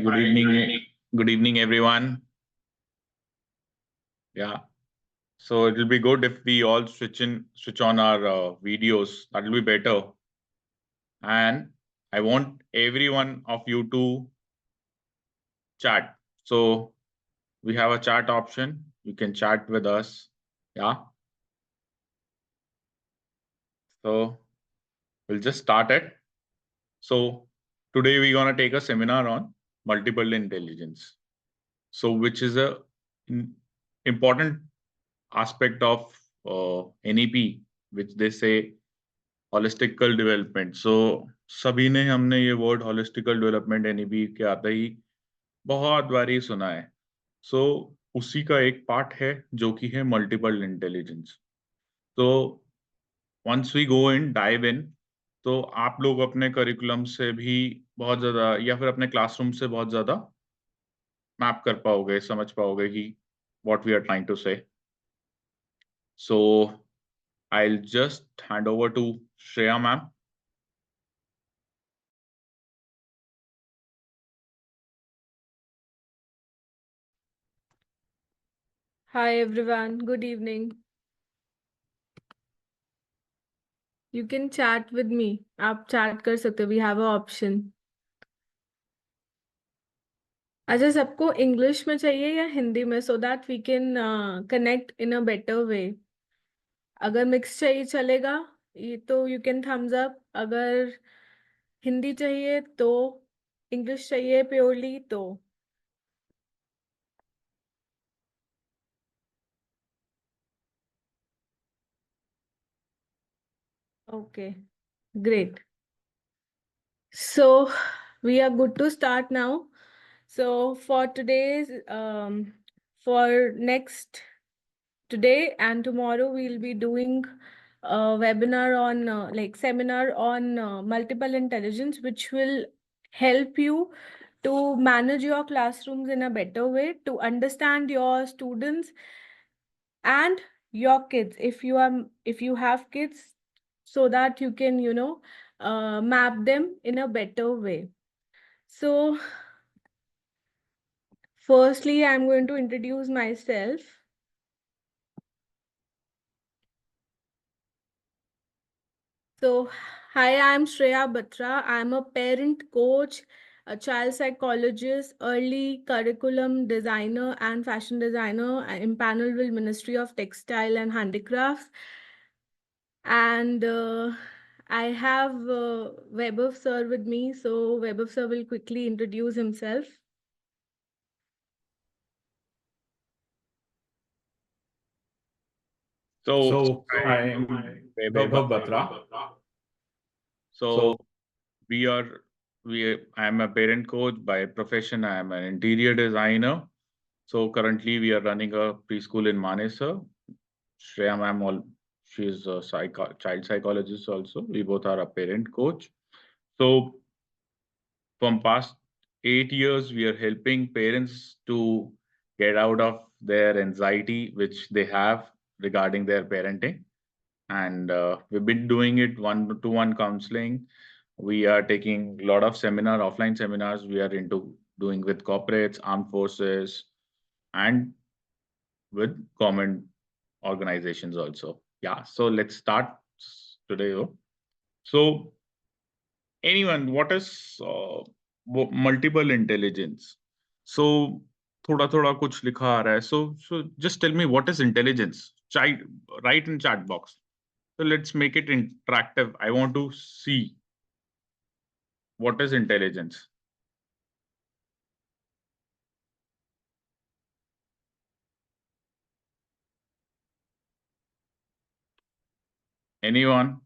Good evening. Good evening, everyone. Yeah. So it will be good if we all switch on our videos. That will be better. And I want every one of you to chat. So we have a chat option. You can chat with us. Yeah. So we'll just start it. So today we're gonna take a seminar on multiple intelligence. So which is a important aspect of NEP, which they say holistical development. So सभी ने हमने ये word holistical development NEP के आते ही बहुत बारी सुना है. So उसी का एक पार्ट है जो कि है multiple intelligence. तो once we go in, dive in, तो आप लोग अपने करिकुलम से भी बहुत ज्यादा या फिर अपने क्लासरूम से बहुत ज्यादा मैप कर पाओगे, समझ पाओगे कि what we are trying to say. So I'll just hand over to Shreya ma'am. Hi everyone, good evening. You can chat with me. आप chat कर सकते हो. We have an option. अच्छा, सबको इंग्लिश में चाहिए या हिंदी में, so that we can connect in a better way. अगर मिक्स चाहिए चलेगा ये तो you can thumbs up. अगर हिंदी चाहिए तो, इंग्लिश चाहिए प्योरली तो. Okay, great. So we are good to start now. So for today's for next today and tomorrow we'll be doing a webinar on like seminar on multiple intelligence, which will help you to manage your classrooms in a better way, to understand your students and your kids if you have kids, so that you can map them in a better way. So firstly, I'm going to introduce myself. So, hi, I'm Shreya Batra. I'm a parent coach, a child psychologist, early curriculum designer, and fashion designer. I'm empaneled with Ministry of Textile and Handicrafts. And I have Vaibhav sir with me. So, Vaibhav sir will quickly introduce himself. So I am Vaibhav Batra. So I am a parent coach by profession. I am an interior designer. So currently we are running a preschool in Manesar. Shreya ma'am, she is a child psychologist also. We both are a parent coach. So from past 8 years, we are helping parents to get out of their anxiety, which they have regarding their parenting. And we've been doing it one-to-one counseling. We are taking a lot of offline seminars. We are into doing with corporates, armed forces, and with government organizations also. Yeah, so let's start today. So anyone, what is multiple intelligence? So थोड़ा कुछ लिखा आ रहा है. So just tell me what is intelligence. Write in chat box. So let's make it interactive. I want to see what is intelligence. Anyone?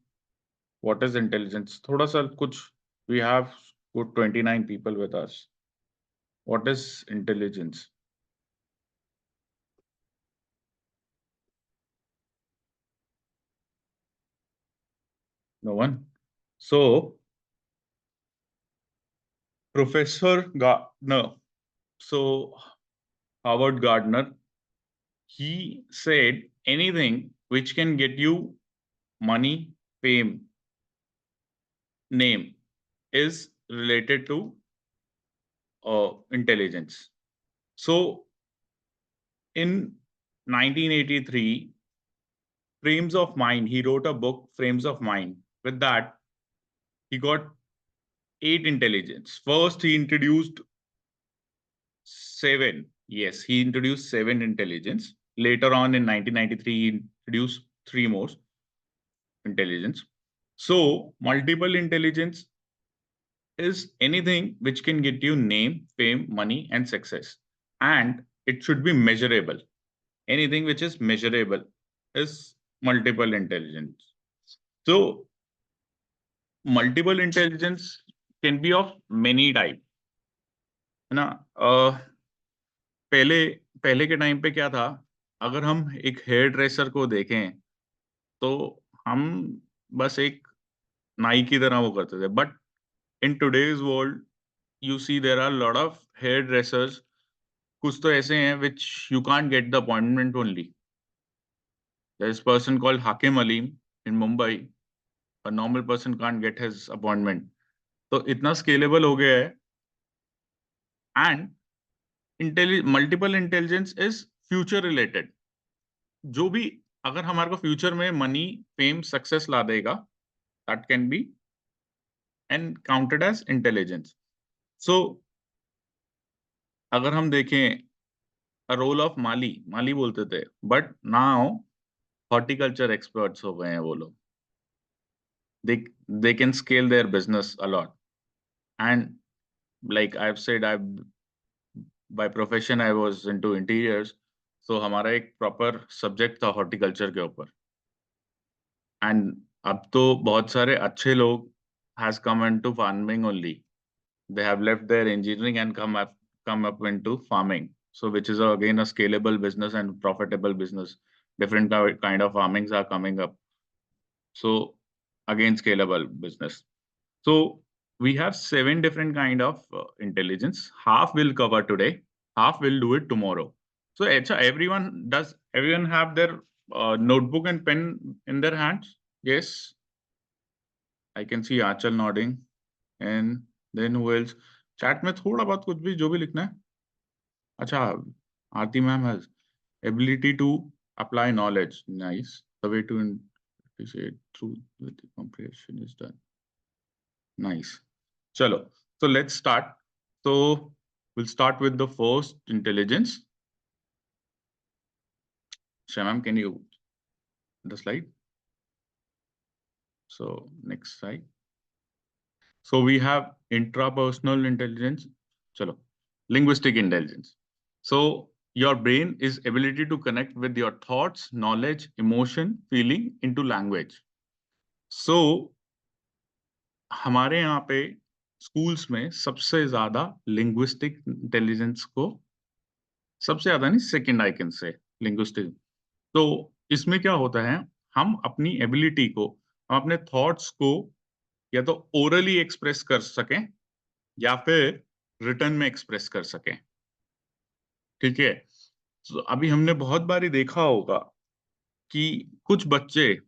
What is intelligence? थोड़ा सा कुछ. We have good 29 people with us. What is intelligence? No one. So Professor Gardner. So Howard Gardner, he said anything which can get you money, fame, name is related to intelligence. So in 1983, Frames of Mind, he wrote a book, Frames of Mind. With that, he got 8 intelligence. First, he introduced 7. Yes, he introduced 7 intelligence. Later on in 1993, he introduced 3 more intelligence. So, multiple intelligence is anything which can get you name, fame, money, and success. And it should be measurable. Anything which is measurable is multiple intelligence. So, multiple intelligence can be of many type. है ना? पहले पहले के time पे क्या था, अगर हम एक हेयर ड्रेसर को देखें तो हम बस एक नाई की तरह वो करते थे, but in today's world you see there are lot of hair dressers. कुछ तो ऐसे हैं which you can't get the appointment only. There is person called Hakim Aleem in Mumbai. A normal person can't get his appointment. तो इतना scalable हो गया है. And multiple intelligence is future related. जो भी अगर हमारे को फ्यूचर में मनी, फेम, सक्सेस ला देगा, that can be and counted as intelligence. So अगर हम देखें रोल ऑफ माली, माली बोलते थे, बट नाउ हॉर्टिकल्चर एक्सपर्ट्स हो गए हैं वो लोग. they can scale their business a lot. And like I've said, by profession I was into interiors. So हमारा एक प्रॉपर सब्जेक्ट था हॉर्टिकल्चर के ऊपर. एंड अब तो बहुत सारे अच्छे लोग has come into farming only. They have left their engineering and come up into farming. So which is again a scalable business and profitable business. Different kind of farmings are coming up. So again scalable business. So we have 7 different kind of intelligence. Half will cover today, half will do it tomorrow. So everyone have their notebook and pen in their hands? Yes. I can see Achal nodding. And then who else? Chat में थोड़ा बहुत कुछ भी जो भी लिखना है. अच्छा, आरती ma'am has ability to apply knowledge. Nice. The way to say it through the comprehension is done. Nice. Chalo. So let's start. So we'll start with the first intelligence. Shamam, can you the slide? So next slide. So we have intrapersonal intelligence. Chalo. Linguistic intelligence. So your brain is ability to connect with your thoughts, knowledge, emotion, feeling into language. So हमारे यहाँ पे schools में सबसे ज्यादा linguistic intelligence को सबसे ज्यादा नहीं, second I can say linguistic. तो इसमें क्या होता है, हम अपनी एबिलिटी को, हम अपने थॉट्स को या तो ओरली एक्सप्रेस कर सकें या फिर रिटर्न में एक्सप्रेस कर सकें. ठीक है. तो अभी हमने बहुत बारी देखा होगा कि कुछ बच्चे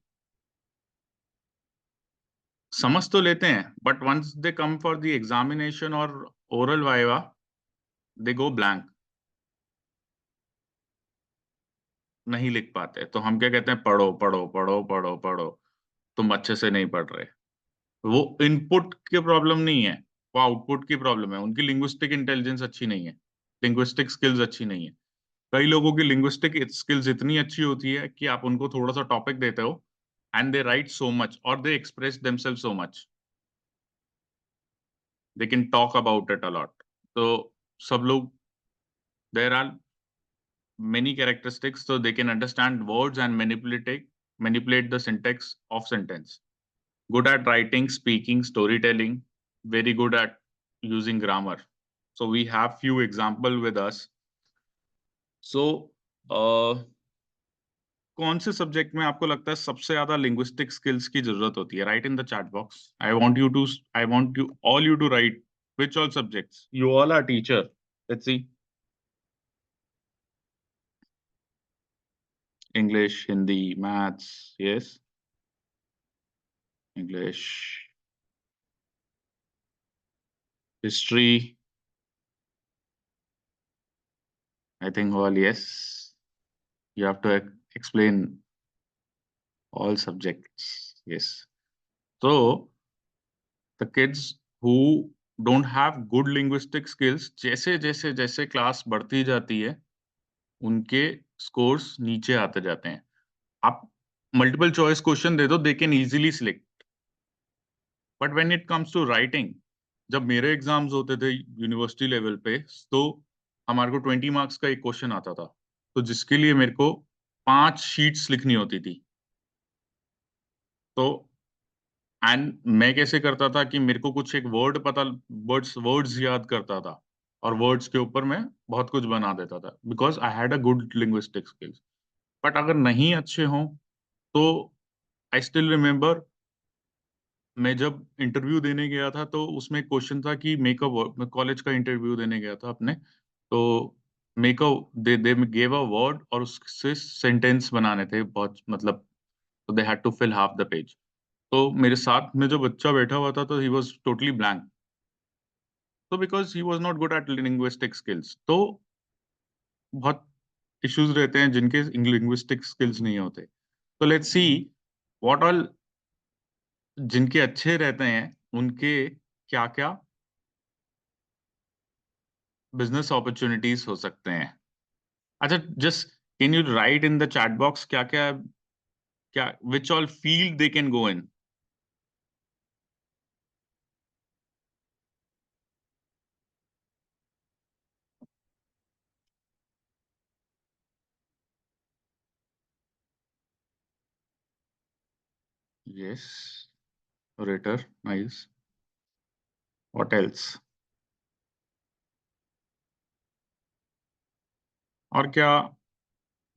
समझ तो लेते हैं, but once they come for the examination और oral viva, they go blank, नहीं लिख पाते. तो हम क्या कहते हैं, पढ़ो पढ़ो पढ़ो पढ़ो पढ़ो, तुम अच्छे से नहीं पढ़ रहे. वो इनपुट की प्रॉब्लम नहीं है, वो आउटपुट की प्रॉब्लम है. उनकी लिंग्विस्टिक इंटेलिजेंस अच्छी नहीं है, लिंग्विस्टिक स्किल्स अच्छी नहीं है. कई लोगों की लिंग्विस्टिक स्किल्स इतनी अच्छी होती है कि आप उनको थोड़ा सा टॉपिक देते हो and they write so much और they express themselves so much, they can talk about it a lot. तो सब लोग, there are many characteristics, so they can understand words and manipulate the syntax of sentence. Good at writing, speaking, storytelling, very good at using grammar. So we have few example with us. So कौन से subject में आपको लगता है सबसे ज्यादा linguistic skills की जरूरत होती है? Right in the chat box. I want you all you to write which all subjects. You all are teacher. Let's see. English, Hindi, maths, yes. English, history, I think all yes. You have to explain all subjects. Yes. So the kids who don't have good linguistic skills, जैसे जैसे जैसे class बढ़ती जाती है उनके scores नीचे आते जाते हैं. आप मल्टीपल चॉइस क्वेश्चन दे दो, they can easily select. But when it comes to writing, जब मेरे एग्जाम्स होते थे यूनिवर्सिटी लेवल पे, तो हमारे को 20 मार्क्स का एक क्वेश्चन आता था, तो जिसके लिए मेरे को 5 शीट्स लिखनी होती थी. तो एंड मैं कैसे करता था कि मेरे को कुछ एक वर्ड्स याद करता था और वर्ड्स के ऊपर मैं बहुत कुछ बना देता था, because I had a good linguistic skills. But अगर नहीं अच्छे हों तो आई स्टिल रिमेम्बर, मैं जब इंटरव्यू देने गया था तो उसमें एक क्वेश्चन था कि मैं कॉलेज का इंटरव्यू देने गया था अपने, तो make a they gave a word और उससे सेंटेंस बनाने थे बहुत, मतलब तो they had to fill half the page. तो मेरे साथ में जो बच्चा बैठा हुआ था तो ही वाज टोटली ब्लैंक, तो because he was not good eight linguistic skills. तो बहुत इश्यूज रहते हैं जिनके लिंग्विस्टिक स्किल्स नहीं होते. तो लेट्स सी व्हाट ऑल, जिनके अच्छे रहते हैं उनके क्या क्या बिजनेस अपॉर्चुनिटीज हो सकते हैं. अच्छा, just can you right in the chat box क्या क्या क्या which all field they can go in. Yes, orator, nice. What else? और क्या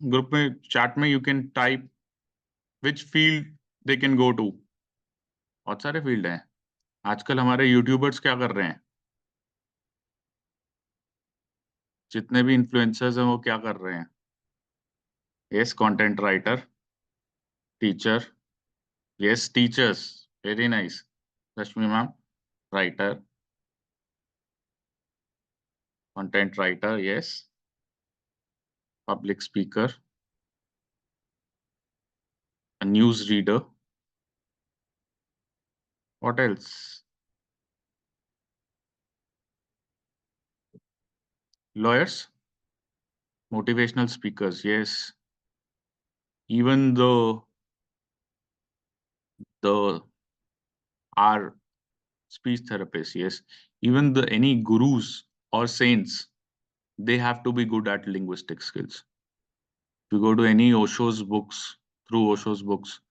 ग्रुप में चैट में you can type which field they can go to. बहुत सारे field हैं. आजकल हमारे यूट्यूबर्स क्या कर रहे हैं, जितने भी इन्फ्लुएंसर्स हैं वो क्या कर रहे हैं. Yes, content writer, teacher. Yes, teachers, very nice. Rashmi ma'am, writer, content writer, yes. Public speaker, a news reader. What else? Lawyers, motivational speakers, yes. Even the our speech therapists, yes. Even the any gurus or saints, they have to be good at linguistic skills. If you go to any Osho's books, through Osho's books,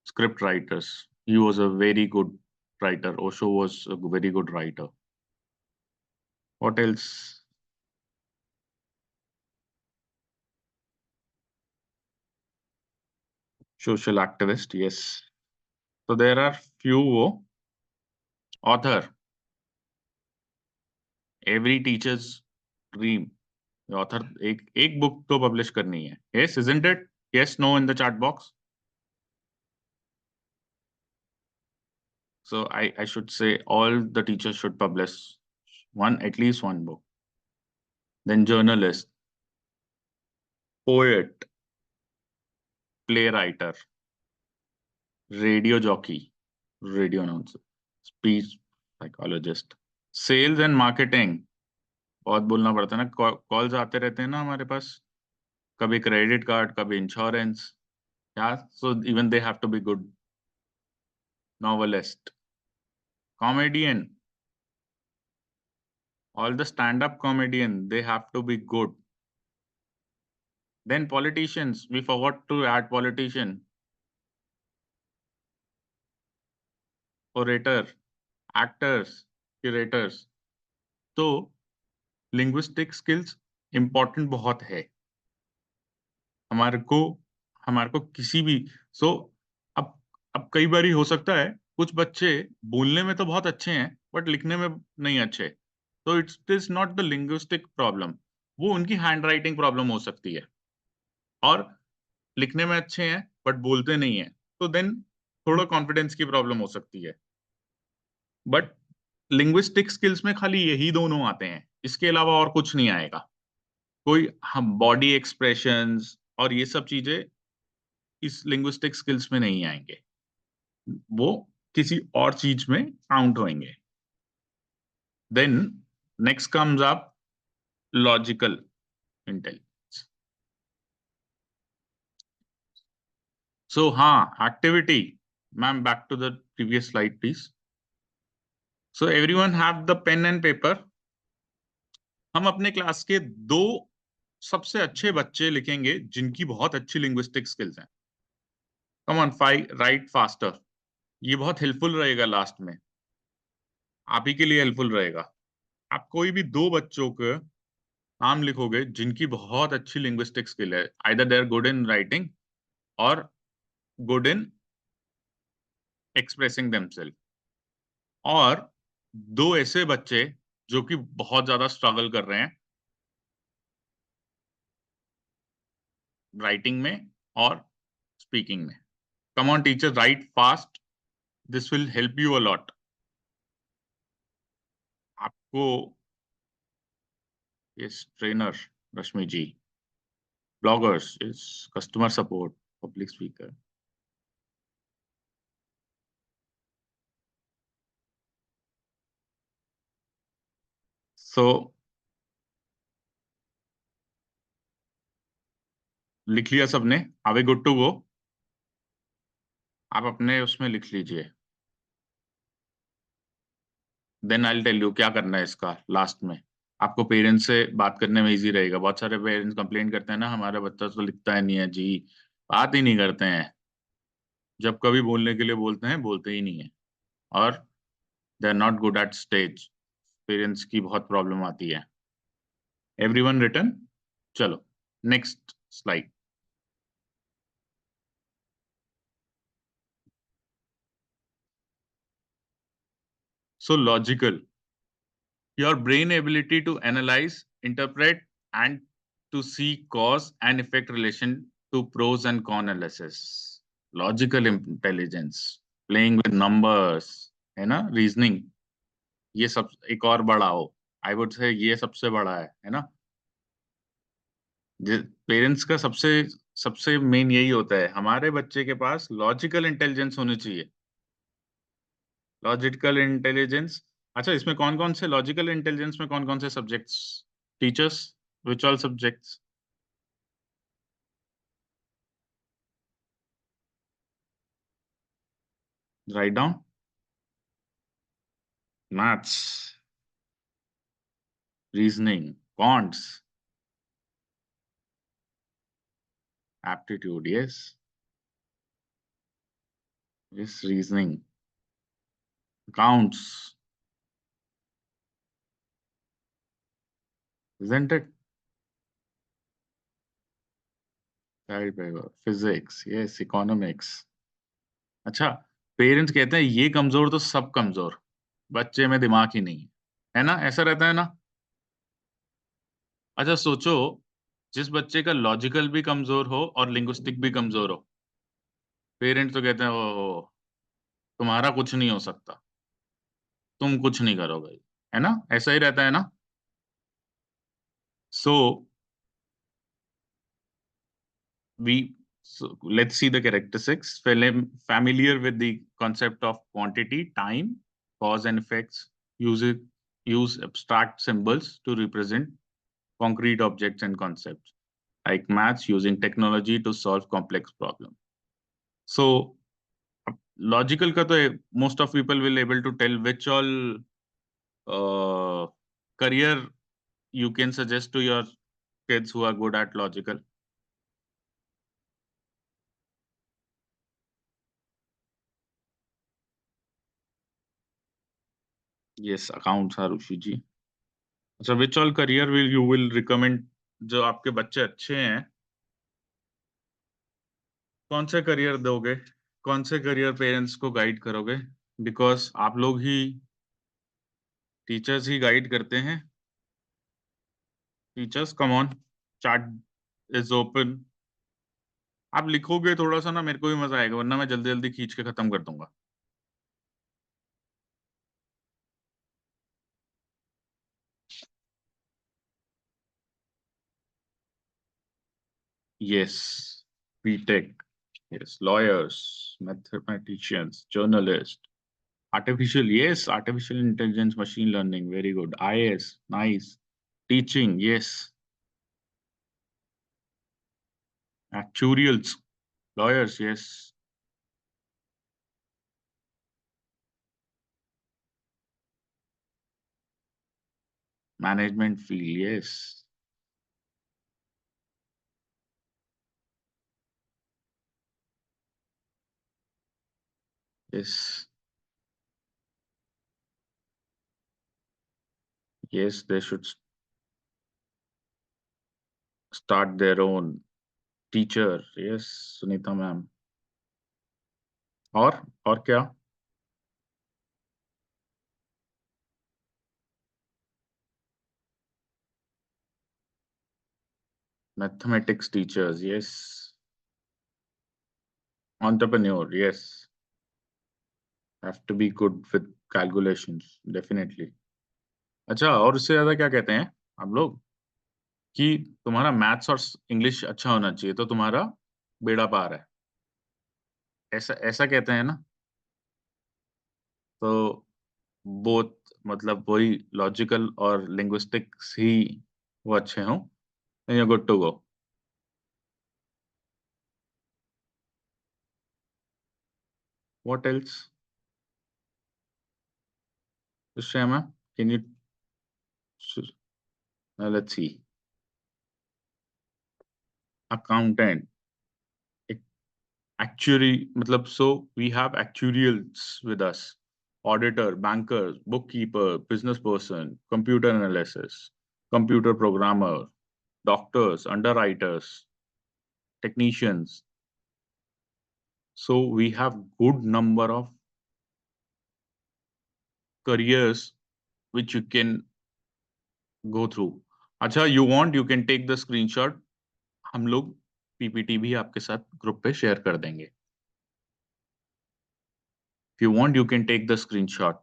script writers, he was a very good writer. Osho was a very good writer. What else? Social activist, yes. So there are few author. Every teacher's dream. The author एक book तो publish करनी है. Yes, isn't it? Yes, no in the chat box. So I should say all the teachers should publish at least one book. Then journalist, poet, playwriter, radio jockey, radio announcer, speech psychologist, sales and marketing. बहुत बोलना पड़ता है ना, calls आते रहते हैं ना हमारे पास, कभी क्रेडिट कार्ड, कभी insurance. Yeah, so even they have to be good. Novelist, comedian, all the stand-up comedian, they have to be good. Then politicians, we forgot to add politician, orator, actors, curators. तो linguistic skills important बहुत है हमारे को किसी भी. सो अब कई बार हो सकता है कुछ बच्चे बोलने में तो बहुत अच्छे हैं बट लिखने में नहीं अच्छे, तो it is not the linguistic problem, वो उनकी हैंड राइटिंग प्रॉब्लम हो सकती है. और लिखने में अच्छे हैं बट बोलते नहीं है, तो देन थोड़ा कॉन्फिडेंस की प्रॉब्लम हो सकती है. बट लिंग्विस्टिक स्किल्स में खाली यही दोनों आते हैं, इसके अलावा और कुछ नहीं आएगा. कोई हम बॉडी एक्सप्रेशंस और ये सब चीजें इस लिंग्विस्टिक स्किल्स में नहीं आएंगे, वो किसी और चीज में काउंट होंगे। Then next comes up logical intelligence. So हाँ, activity, ma'am back to the previous slide please. So everyone have the pen and paper. हम अपने क्लास के 2 सबसे अच्छे बच्चे लिखेंगे जिनकी बहुत अच्छी लिंग्विस्टिक स्किल्स हैं। Come on, right faster. ये बहुत हेल्पफुल रहेगा, लास्ट में आप ही के लिए हेल्पफुल रहेगा। आप कोई भी 2 बच्चों के नाम लिखोगे जिनकी बहुत अच्छी लिंग्विस्टिक स्किल है, either they are good in writing और गुड इन एक्सप्रेसिंग देमसेल्फ, और 2 ऐसे बच्चे जो कि बहुत ज्यादा स्ट्रगल कर रहे हैं राइटिंग में और स्पीकिंग में। Come on teacher, write fast, this will help you a lot. आपको इस ट्रेनर रश्मि जी, ब्लॉगर्स, इस customer support, public speaker. So लिख लिया सबने? Are we good to go? आप अपने उसमें लिख लीजिए, then I will tell you क्या करना है इसका लास्ट में। आपको पेरेंट्स से बात करने में इजी रहेगा। बहुत सारे पेरेंट्स कंप्लेन करते हैं ना, हमारा बच्चा तो लिखता है नहीं है जी, बात ही नहीं करते हैं, जब कभी बोलने के लिए बोलते हैं बोलते ही नहीं है, और they are not good at stage. Parents की बहुत प्रॉब्लम आती है। Everyone written? चलो next slide. So logical, your brain ability to analyze, interpret, and to see cause and effect relation to pros and con analysis. Logical intelligence, playing with numbers, है ना, reasoning, ये सब एक और बड़ा हो, आई वुड से ये सबसे बड़ा है ना। पेरेंट्स का सबसे सबसे मेन यही होता है, हमारे बच्चे के पास लॉजिकल इंटेलिजेंस होनी चाहिए। लॉजिकल इंटेलिजेंस, अच्छा इसमें कौन कौन से लॉजिकल इंटेलिजेंस में कौन कौन से subjects? Teachers, which all subjects? Write down. Maths, reasoning, quants, aptitude, yes, yes, reasoning, counts, isn't it? Child labor, physics, yes, economics. अच्छा, पेरेंट्स कहते हैं ये कमजोर तो सब कमजोर, बच्चे में दिमाग ही नहीं है ना, ऐसा रहता है ना। अच्छा सोचो, जिस बच्चे का लॉजिकल भी कमजोर हो और लिंग्विस्टिक भी कमजोर हो, पेरेंट्स तो कहते हैं ओ, तुम्हारा कुछ नहीं हो सकता, तुम कुछ नहीं करोगे, है ना, ऐसा ही रहता है ना। सो let's see the characteristics. Familiar with the concept of quantity, time, cause and effects, use abstract symbols to represent concrete objects and concepts, like maths, using technology to solve complex problems. So logical ka to most of people will able to tell which all career you can suggest to your kids who are good at logical. Yes, accounts are Rushi ji. अच्छा, which all career will you will recommend? जो आपके बच्चे अच्छे हैं, कौन से career दोगे, कौन से करियर पेरेंट्स को गाइड करोगे? बिकॉज आप लोग ही टीचर्स ही गाइड करते हैं। Teachers come on, chat is open. आप लिखोगे थोड़ा सा ना, मेरे को भी मजा आएगा, वरना मैं जल्दी जल्दी खींच के खत्म कर दूंगा। Yes. BTech. Yes. Lawyers, mathematicians, journalists. Artificial, yes. Artificial intelligence, machine learning. Very good. IAS. Nice. Teaching. Yes. Actuarials. Lawyers. Yes. Management field. Yes. Yes. Yes. They should start their own. Teacher. Yes. Sunita ma'am. और क्या? Mathematics teachers. Yes. Entrepreneur. Yes. Have to be good with calculations. Definitely. अच्छा, और उससे ज्यादा क्या कहते हैं हम लोग कि तुम्हारा मैथ्स और इंग्लिश अच्छा होना चाहिए तो तुम्हारा बेड़ा पार है, ऐसा ऐसा कहते हैं ना। तो बोथ, मतलब वही लॉजिकल और लिंग्विस्टिक्स ही वो अच्छे हों, you good to go. What else? Shyama, can you let's see. Accountant, actuary, matlab, so we have actuarials with us, auditor, banker, bookkeeper, business person, computer analysis, computer programmer, doctors, underwriters, technicians. So we have good number of careers which you can go through. अच्छा, you want, you can take the screenshot. हम लोग PPT भी आपके साथ group पे share कर देंगे. If you want, you can take the screenshot.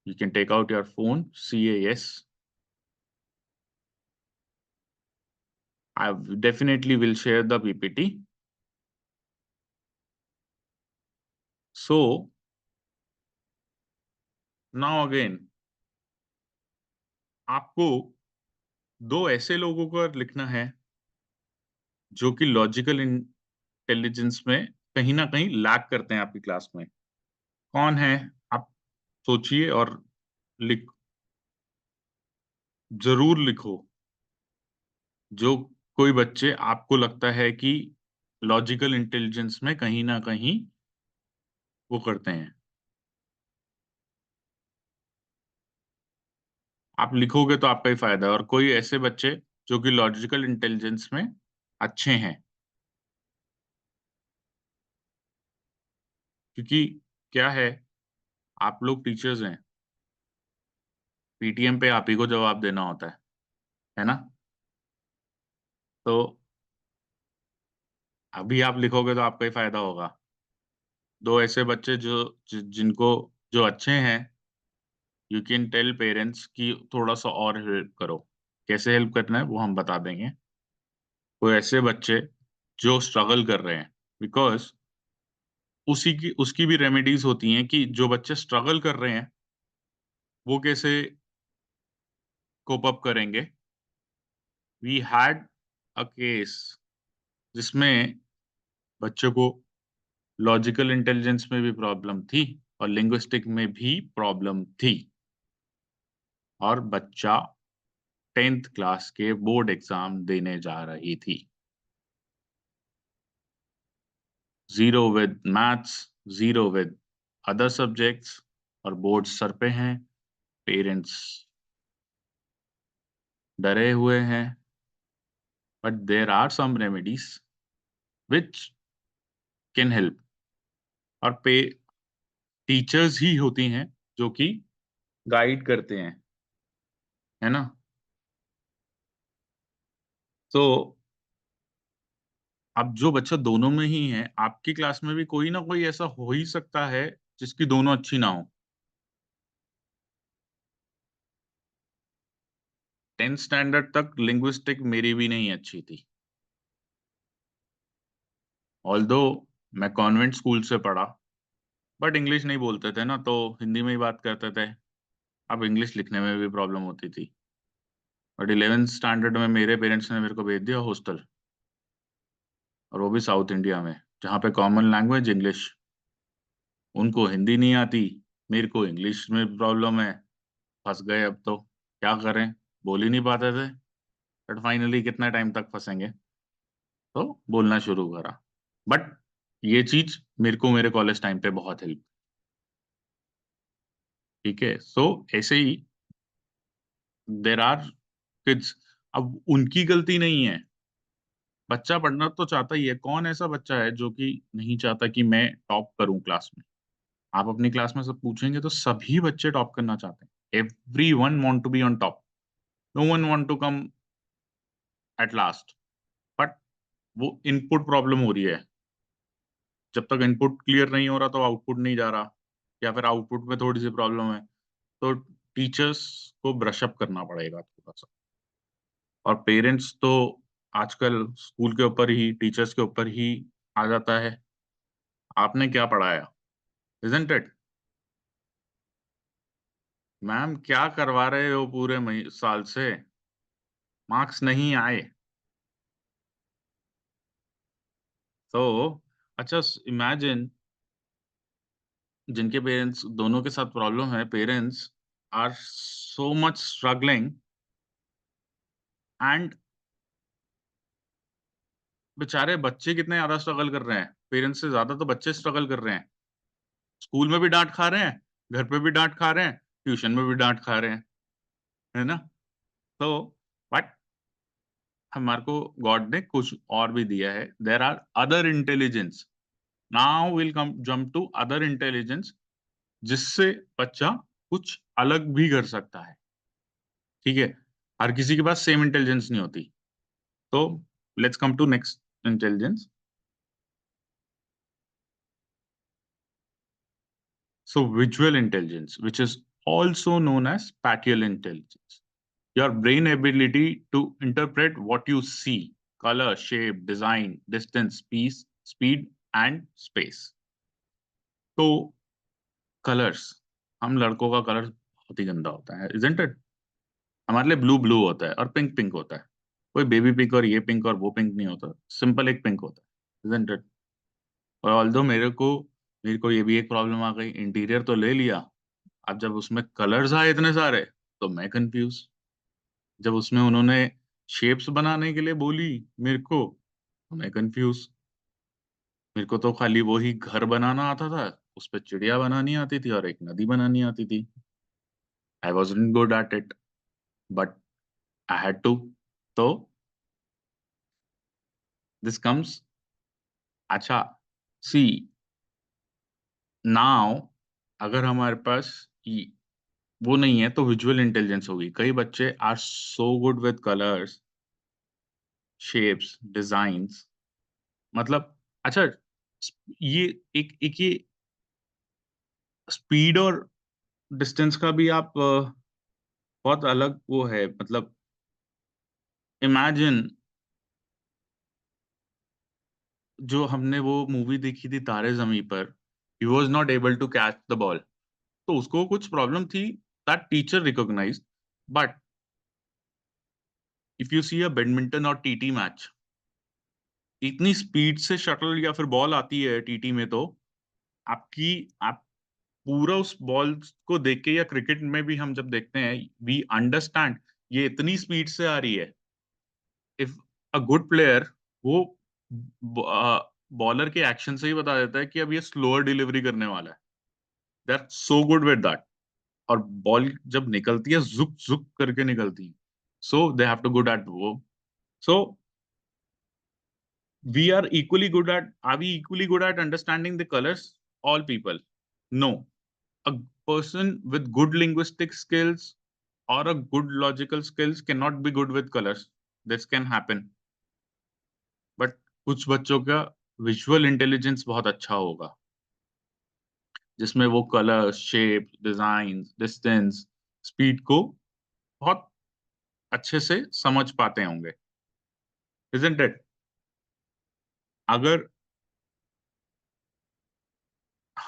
You can take out your phone, CAS. I definitely will share the PPT. So now again, आपको दो ऐसे लोगों का लिखना है जो कि लॉजिकल इंटेलिजेंस में कहीं ना कहीं लैग करते हैं आपकी क्लास में। कौन है? आप सोचिए और लिख, जरूर लिखो। जो कोई बच्चे आपको लगता है कि लॉजिकल इंटेलिजेंस में कहीं ना कहीं वो करते हैं, आप लिखोगे तो आपका ही फायदा है। और कोई ऐसे बच्चे जो कि लॉजिकल इंटेलिजेंस में अच्छे हैं, क्योंकि क्या है, आप लोग टीचर्स हैं, पीटीएम पे आप ही को जवाब देना होता है ना। तो अभी आप लिखोगे तो आपका ही फायदा होगा। दो ऐसे बच्चे जिनको जो अच्छे हैं, यू कैन टेल पेरेंट्स कि थोड़ा सा और हेल्प करो। कैसे हेल्प करना है वो हम बता देंगे। कोई ऐसे बच्चे जो स्ट्रगल कर रहे हैं, बिकॉज उसकी भी रेमेडीज होती हैं कि जो बच्चे स्ट्रगल कर रहे हैं वो कैसे कोप अप करेंगे। वी हैड अ केस जिसमें बच्चों को लॉजिकल इंटेलिजेंस में भी प्रॉब्लम थी और लिंग्विस्टिक में भी प्रॉब्लम थी, और बच्चा 10th क्लास के बोर्ड एग्जाम देने जा रही थी। 0 with maths, 0 with other subjects, और बोर्ड सर पे हैं, पेरेंट्स डरे हुए हैं। But there are some remedies which can help, और पे टीचर्स ही होती हैं जो कि गाइड करते हैं, है ना। तो अब जो बच्चा दोनों में ही है, आपकी क्लास में भी कोई ना कोई ऐसा हो ही सकता है जिसकी दोनों अच्छी ना हो। 10th स्टैंडर्ड तक लिंग्विस्टिक मेरी भी नहीं अच्छी थी, ऑल्दो मैं कॉन्वेंट स्कूल से पढ़ा, बट इंग्लिश नहीं बोलते थे ना, तो हिंदी में ही बात करते थे। अब इंग्लिश लिखने में भी प्रॉब्लम होती थी। बट 11th स्टैंडर्ड में मेरे पेरेंट्स ने मेरे को भेज दिया हॉस्टल, और वो भी साउथ इंडिया में, जहाँ पे कॉमन लैंग्वेज इंग्लिश। उनको हिंदी नहीं आती, मेरे को इंग्लिश में प्रॉब्लम है। फंस गए। अब तो क्या करें, बोल ही नहीं पाते थे। बट फाइनली कितना टाइम तक फंसेंगे, तो बोलना शुरू करा। बट ये चीज मेरे को मेरे कॉलेज टाइम पे बहुत हेल्प। ठीक है, सो ऐसे ही देर आर किड्स। अब उनकी गलती नहीं है, बच्चा पढ़ना तो चाहता ही है। कौन ऐसा बच्चा है जो कि नहीं चाहता कि मैं टॉप करूं क्लास में? आप अपनी क्लास में सब पूछेंगे तो सभी बच्चे टॉप करना चाहते हैं। Everyone want to be on top. No one want to come at last. But वो इनपुट प्रॉब्लम हो रही है। जब तक इनपुट क्लियर नहीं हो रहा तो आउटपुट नहीं जा रहा, या फिर आउटपुट में थोड़ी सी प्रॉब्लम है, तो टीचर्स को ब्रश अप करना पड़ेगा थोड़ा सा। और पेरेंट्स तो आजकल स्कूल के ऊपर ही, टीचर्स के ऊपर ही आ जाता है, आपने क्या पढ़ाया, इजंट इट? मैम क्या करवा रहे हो पूरे साल से, मार्क्स नहीं आए। तो अच्छा, इमेजिन जिनके पेरेंट्स दोनों के साथ प्रॉब्लम है, parents are so much struggling, and बेचारे बच्चे कितने ज्यादा स्ट्रगल कर रहे हैं। पेरेंट्स से ज्यादा तो बच्चे स्ट्रगल कर रहे हैं। स्कूल में भी डांट खा रहे हैं, घर पे भी डांट खा रहे हैं, ट्यूशन में भी डांट खा रहे हैं, है ना? तो बट हमारे को गॉड ने कुछ और भी दिया है। There are other intelligence. Now will come jump to other intelligence, जिससे बच्चा कुछ अलग भी कर सकता है। ठीक है, हर किसी के पास सेम इंटेलिजेंस नहीं होती। तो let's come to next intelligence. So visual intelligence, which is also known as spatial intelligence, your brain ability to interpret what you see, color, shape, design, distance, speed and space. तो colours, हम लड़कों का colour बहुत ही गंदा होता है, isn't it? हमारे लिए ब्लू ब्लू होता है और पिंक पिंक होता है। कोई बेबी पिंक और ये पिंक और वो पिंक नहीं होता, सिंपल एक पिंक होता है, isn't it? और ऑल्दो मेरे को ये भी एक प्रॉब्लम आ गई, इंटीरियर तो ले लिया, अब जब उसमें कलर्स आए इतने सारे, तो मैं कंफ्यूज। जब उसमें उन्होंने शेप्स बनाने के लिए बोली मेरे को, तो मैं कंफ्यूज। मेरे को तो खाली वो ही घर बनाना आता था, उस पे चिड़िया बनानी आती थी और एक नदी बनानी आती थी। I wasn't good at it, but I had to. तो दिस कम्स। अच्छा, सी नाउ, अगर हमारे पास वो नहीं है तो विजुअल इंटेलिजेंस होगी। कई बच्चे are so good with colours, shapes, designs, मतलब अच्छा, ये एक ये स्पीड और डिस्टेंस का भी आप बहुत अलग वो है। मतलब इमेजिन, जो हमने वो मूवी देखी थी Taare Zameen Par, he was not able to catch the ball, तो उसको कुछ प्रॉब्लम थी, that teacher recognised. But if you see a badminton और टीटी मैच, इतनी स्पीड से शटल या फिर बॉल आती है टीटी में, तो आप पूरा उस बॉल को देख के, या क्रिकेट में भी हम जब देखते हैं, वी अंडरस्टैंड ये इतनी स्पीड से आ रही है। इफ अ गुड प्लेयर, वो बॉलर के एक्शन से ही बता देता है कि अब ये स्लोअर डिलीवरी करने वाला है। They are so good with that. और बॉल जब निकलती है, जुक जुक करके निकलती है। So they have to good at वो। So are we equally good at understanding the colors? All people? No. A person with good linguistic skills or a good logical skills cannot be good with colors. This can happen. But कुछ बच्चों का visual intelligence बहुत अच्छा होगा, जिसमें वो colour, shape, design, distance, speed को बहुत अच्छे से समझ पाते होंगे, isn't it? अगर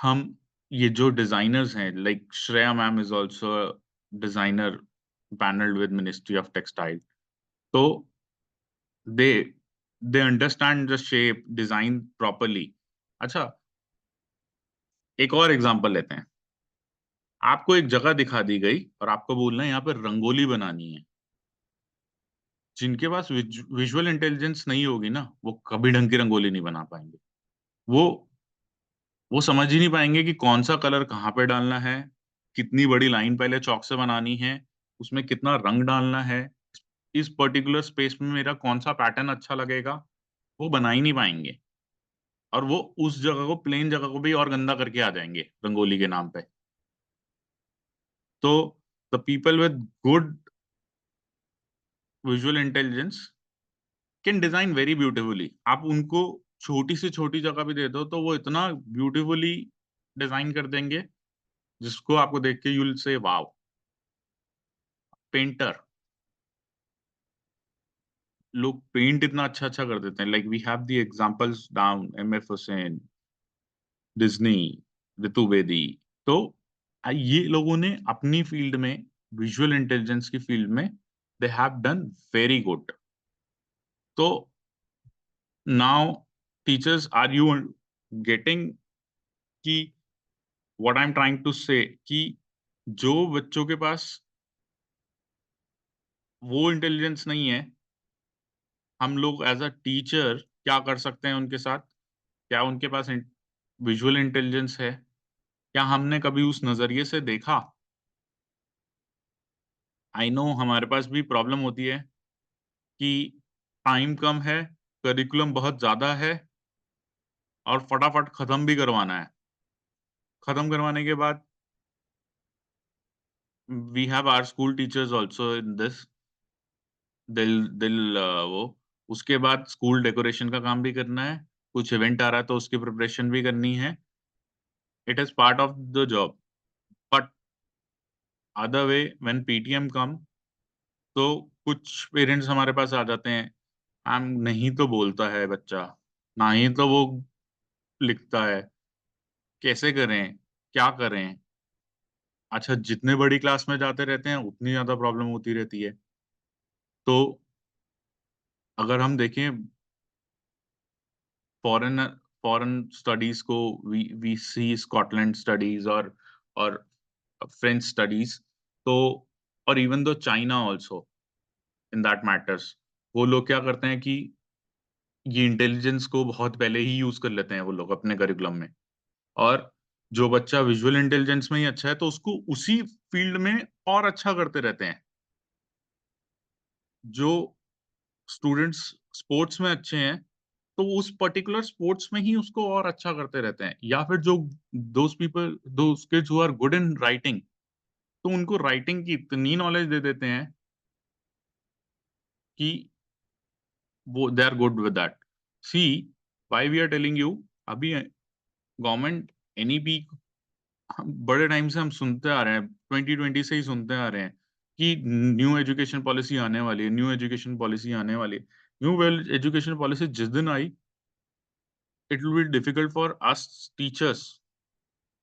हम ये जो डिजाइनर्स हैं, like Shreya ma'am is also designer panelled with ministry of textile, तो they they understand the shape, design properly. अच्छा, एक और एग्जांपल लेते हैं। आपको एक जगह दिखा दी गई और आपको बोलना है यहाँ पे रंगोली बनानी है। जिनके पास विजुअल इंटेलिजेंस नहीं होगी ना, वो कभी ढंग की रंगोली नहीं बना पाएंगे। वो वो समझ ही नहीं पाएंगे कि कौन सा कलर कहाँ पे डालना है, कितनी बड़ी लाइन पहले चौक से बनानी है, उसमें कितना रंग डालना है, इस पर्टिकुलर स्पेस में मेरा कौन सा पैटर्न अच्छा लगेगा, वो बना ही नहीं पाएंगे। और वो उस जगह को, प्लेन जगह को भी और गंदा करके आ जाएंगे रंगोली के नाम पे। तो the people with good visual intelligence can design very beautifully. आप उनको छोटी से छोटी जगह भी दे दो तो वो इतना ब्यूटीफुली डिजाइन कर देंगे जिसको आपको देख के you will say wow. Painter लोग पेंट इतना अच्छा अच्छा कर देते हैं, like we have the examples down, MF Hussain, Disney, Ritu Bedi. तो ये लोगों ने अपनी फील्ड में, विजुअल इंटेलिजेंस की फील्ड में, they have done very good. तो now teachers, are you getting कि what I am trying to say, कि जो बच्चों के पास वो इंटेलिजेंस नहीं है, हम लोग एज अ टीचर क्या कर सकते हैं उनके साथ? क्या उनके पास विजुअल इंटेलिजेंस है? क्या हमने कभी उस नजरिए से देखा? आई नो हमारे पास भी प्रॉब्लम होती है कि टाइम कम है, करिकुलम बहुत ज्यादा है और फटाफट खत्म भी करवाना है। खत्म करवाने के बाद we have our school teachers also in this, दिल दिल वो उसके बाद स्कूल डेकोरेशन का काम भी करना है, कुछ इवेंट आ रहा है तो उसकी प्रिपरेशन भी करनी है। It is part of the job. But other way, when PTM come, तो कुछ पेरेंट्स हमारे पास आ जाते हैं, मैम नहीं तो बोलता है बच्चा, ना ही तो वो लिखता है, कैसे करें, क्या करें? अच्छा, जितने बड़ी क्लास में जाते रहते हैं उतनी ज्यादा प्रॉब्लम होती रहती है। तो अगर हम देखें फॉरेन फॉरेन स्टडीज को, वी सी स्कॉटलैंड स्टडीज और फ्रेंच स्टडीज, तो और even though China also in that matters, वो लोग क्या करते हैं कि ये इंटेलिजेंस को बहुत पहले ही यूज कर लेते हैं वो लोग अपने करिकुलम में। और जो बच्चा विजुअल इंटेलिजेंस में ही अच्छा है तो उसको उसी फील्ड में और अच्छा करते रहते हैं। जो स्टूडेंट्स स्पोर्ट्स में अच्छे हैं तो उस पर्टिकुलर स्पोर्ट्स में ही उसको और अच्छा करते रहते हैं। या फिर जो those people, those kids who are good in writing, तो उनको राइटिंग की इतनी नॉलेज दे देते हैं कि वो they are good with that. See why we are telling you, अभी गवर्नमेंट एनईपी हम बड़े टाइम से हम सुनते आ रहे हैं, 2020 से ही सुनते आ रहे हैं कि न्यू एजुकेशन पॉलिसी आने वाली है, न्यू एजुकेशन पॉलिसी आने वाली है। न्यू वेल एजुकेशन पॉलिसी जिस दिन आई, it will be difficult for us teachers,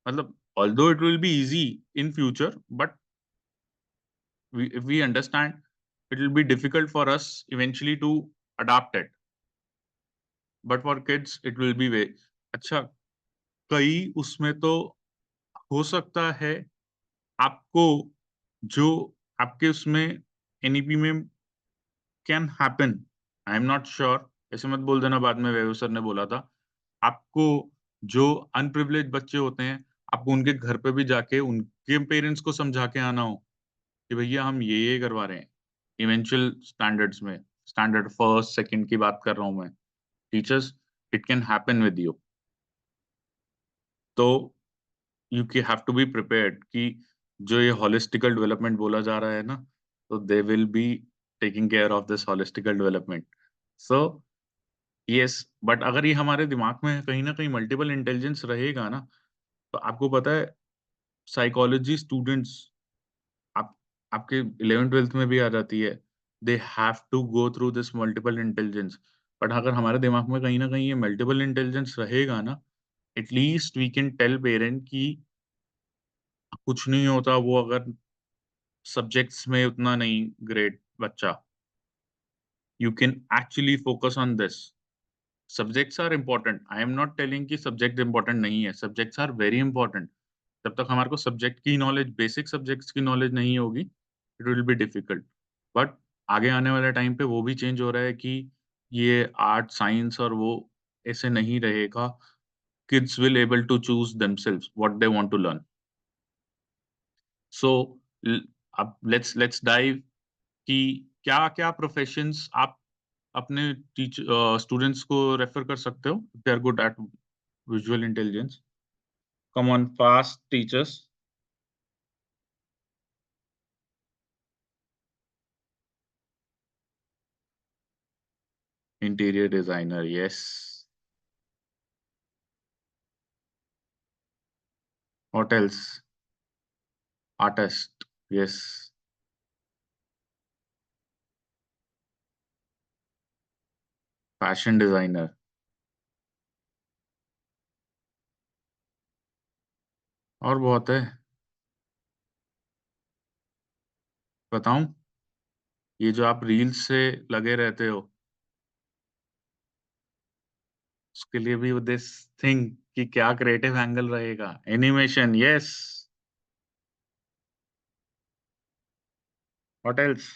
मतलब although it will be easy in future, but if we understand, it will be difficult for us eventually to adapt it, but for kids it will be way। अच्छा, कई उसमें तो हो सकता है आपको जो आपके उसमें एनईपी में can happen, I am not sure, ऐसे मत बोल देना बाद में वैभव सर ने बोला था। आपको जो अनप्रिविलेज बच्चे होते हैं, आपको उनके घर पे भी जाके उनके पेरेंट्स को समझा के आना हो कि भैया हम ये करवा रहे हैं। इवेंचुअल स्टैंडर्ड्स में, स्टैंडर्ड फर्स्ट सेकंड की बात कर रहा हूँ मैं, teachers, it can happen with you. तो यू के हैव टू बी प्रिपेयर्ड कि जो ये हॉलिस्टिकल डेवलपमेंट बोला जा रहा है ना, तो they will be taking care of this holistical development. So yes, but अगर ये हमारे दिमाग में कहीं ना कहीं मल्टीपल इंटेलिजेंस रहेगा ना, तो आपको पता है साइकोलॉजी स्टूडेंट्स, आप आपके 11th-12th में भी आ जाती है, they have to go through this multiple intelligence. But अगर हमारे दिमाग में कहीं ना कहीं ये मल्टीपल इंटेलिजेंस रहेगा ना, at least we can tell parent कि कुछ नहीं होता, वो अगर सब्जेक्ट्स में उतना नहीं ग्रेट बच्चा, you can actually focus on this. Subjects are important. I am not telling कि subject important नहीं है. Subjects are very important. जब तक हमारे को subject की knowledge, basic subjects की knowledge नहीं होगी, it will be difficult. But आगे आने वाले टाइम पे वो भी चेंज हो रहा है कि ये आर्ट साइंस और वो ऐसे नहीं रहेगा. Kids will able to choose themselves what they want to learn. So अब let's dive कि क्या क्या प्रोफेशंस आप अपने स्टूडेंट्स को रेफर कर सकते हो, they are good at visual intelligence. Come on fast teachers. Interior designer, yes. What else? Artist, yes. Fashion designer, और बहुत है. बताऊं? ये जो आप रील्स से लगे रहते हो, उसके लिए भी दिस थिंग कि क्या क्रिएटिव एंगल रहेगा. Animation, yes. What else?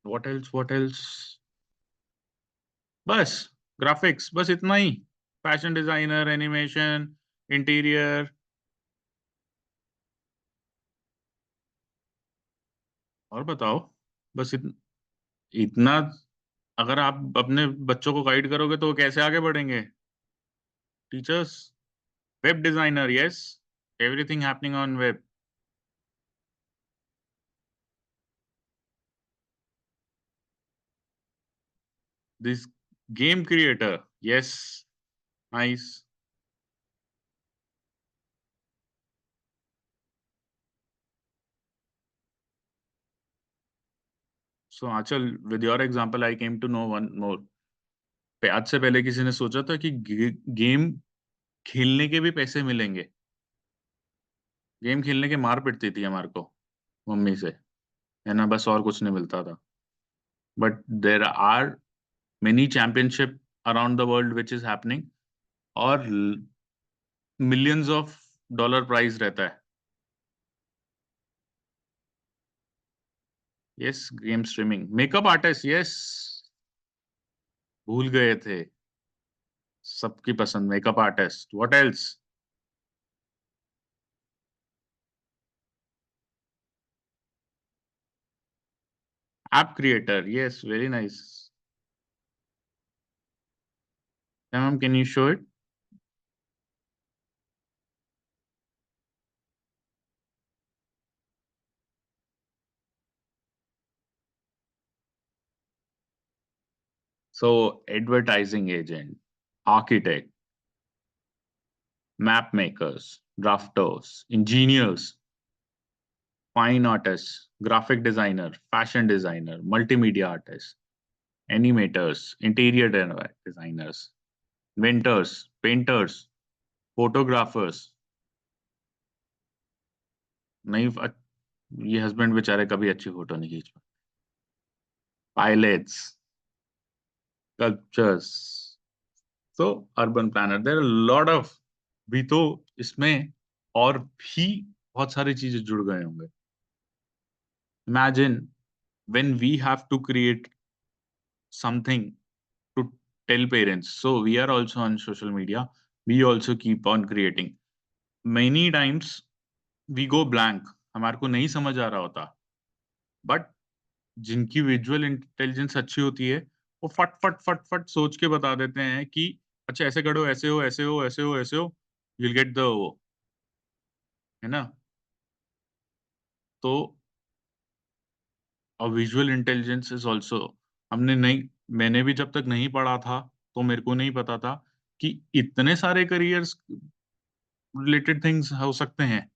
What else? What else? बस ग्राफिक्स, बस इतना ही. Fashion designer, animation, interior. और बताओ. बस इतना. अगर आप अपने बच्चों को गाइड करोगे तो वो कैसे आगे बढ़ेंगे? Teachers. Web designer, yes. Everything happening on web. This game creator, yes. Nice. So Aanchal, with your example I came to know one more. आज से पहले किसी ने सोचा था कि गेम खेलने के भी पैसे मिलेंगे? गेम खेलने के मार पिटती थी हमारे को मम्मी से, है ना, बस और कुछ नहीं मिलता था. But there are many championship around the world which is happening, और मिलियंस ऑफ डॉलर प्राइज रहता है. Yes, game streaming. Makeup artist, yes. भूल गए थे. सबकी पसंद makeup artist. What else? App creator, yes. Very nice. Ma'am, can you show it? So, advertising agent, architect, map makers, drafters, engineers, fine artists, graphic designer, fashion designer, multimedia artists, animators, interior designers, inventors, painters, photographers. नहीं, ये husband बेचारे कभी अच्छी photo नहीं खींच पाए. Pilots, sculptures. So urban planner, there are lot of. भी तो इसमें और भी बहुत सारी चीजें जुड़ गए होंगे. Imagine when we have to create something to tell parents. So we are also on social media. We also keep on creating. Many times we go blank. हमारे को नहीं समझ आ रहा होता. बट जिनकी विजुअल इंटेलिजेंस अच्छी होती है, वो फट फट फट फट सोच के बता देते हैं कि अच्छा ऐसे करो, ऐसे हो, ऐसे हो, ऐसे हो, ऐसे हो, you'll get the वो, है ना. तो और विजुअल इंटेलिजेंस इज ऑल्सो, हमने नहीं मैंने भी जब तक नहीं पढ़ा था तो मेरे को नहीं पता था कि इतने सारे करियर्स रिलेटेड थिंग्स हो सकते हैं.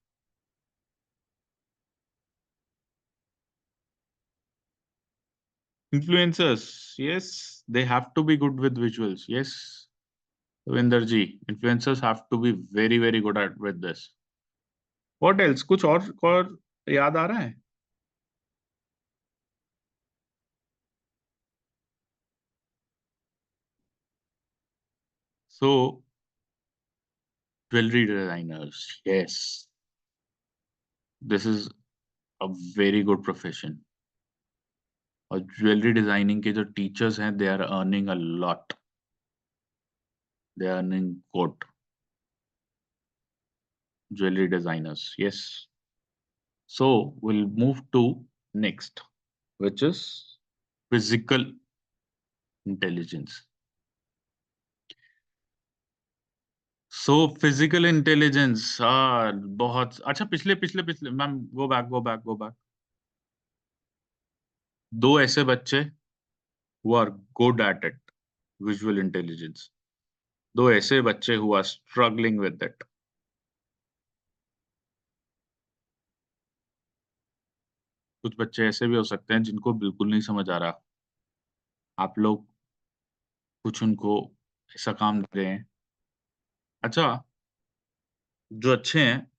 Influencers, yes, they have to be good with visuals. Yes, Ravinder ji, influencers have to be very, very good at with this. What else? कुछ और याद आ रहा है? So, jewelry designers, yes, this is a very good profession. और jewellery designing के जो teachers हैं, they are earning a lot. They are earning good. Jewelry designers, yes. So we'll move to next, which is physical intelligence. So physical intelligence, बहुत अच्छा. पिछले ma'am, go back. दो ऐसे बच्चे who are good at it, visual intelligence. दो ऐसे बच्चे who are struggling with it. कुछ बच्चे ऐसे भी हो सकते हैं जिनको बिल्कुल नहीं समझ आ रहा. आप लोग कुछ उनको ऐसा काम दे रहे हैं. अच्छा, जो अच्छे हैं,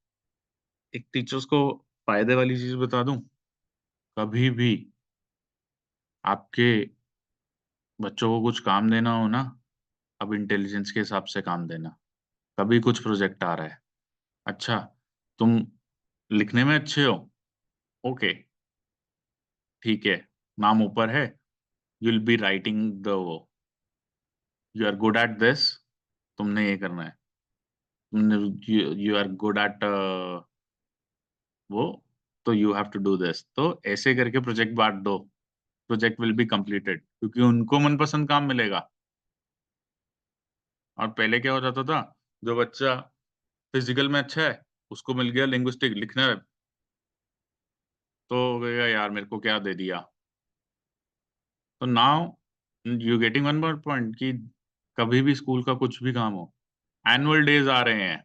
एक टीचर्स को फायदे वाली चीज बता दूं. कभी भी आपके बच्चों को कुछ काम देना हो ना, अब इंटेलिजेंस के हिसाब से काम देना. कभी कुछ प्रोजेक्ट आ रहा है, अच्छा तुम लिखने में अच्छे हो, ओके ठीक है, नाम ऊपर है, you will be writing the वो, you are good at this, तुमने ये करना है, तुमने यू आर गुड एट वो, तो you have to do this. तो ऐसे करके प्रोजेक्ट बांट दो, प्रोजेक्ट विल बी कंप्लीटेड, क्योंकि उनको मनपसंद काम मिलेगा. और पहले क्या हो जाता था, जो बच्चा फिजिकल में अच्छा है उसको मिल गया लिंग्विस्टिक लिखना है, तो कहेगा यार मेरे को क्या दे दिया. तो now you getting one more point कि कभी भी स्कूल का कुछ भी काम हो, एनुअल डेज आ रहे हैं,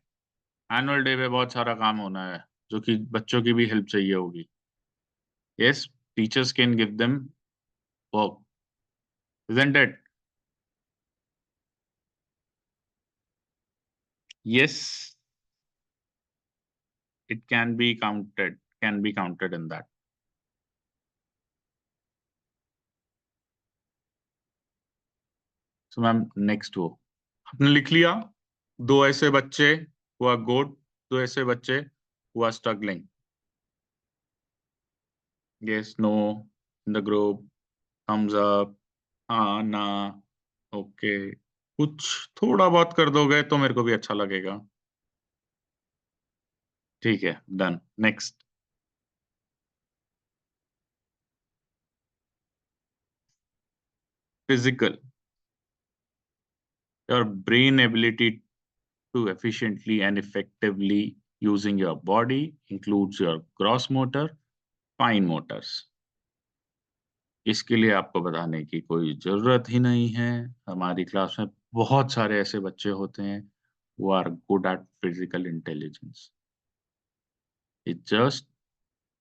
एनुअल डे पे बहुत सारा काम होना है, जो कि बच्चों की भी हेल्प चाहिए होगी. Yes, teachers can give them work, isn't it? Yes, it can be counted in that. So ma'am next वो आपने लिख लिया, दो ऐसे बच्चे who are good, दो ऐसे बच्चे who are struggling. Yes, no in the group, thumbs up, हाँ ना, ओके. कुछ थोड़ा बहुत कर दोगे तो मेरे को भी अच्छा लगेगा. ठीक है, done. Next, physical. Your brain ability to efficiently and effectively using your body includes your gross motor, fine motors. इसके लिए आपको बताने की कोई जरूरत ही नहीं है. हमारी क्लास में बहुत सारे ऐसे बच्चे होते हैं who are good at physical intelligence. It just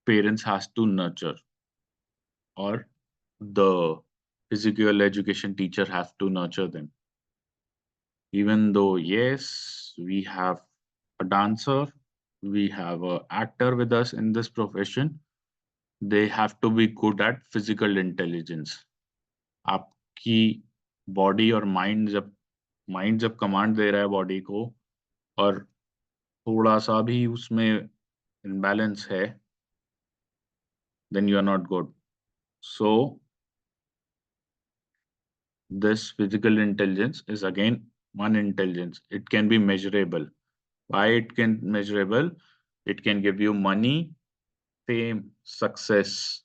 parents has to nurture, or the physical education teacher has to nurture them. Even though, yes, we have a dancer, we have an actor with us in this profession, they have to be good at physical intelligence. आपकी body और mind जब command दे रहा है body को, और थोड़ा सा भी उसमें इम्बैलेंस है, then you are not good. So this physical intelligence is again one intelligence. It can be measurable. Why it can measurable? It can give you money, fame, success,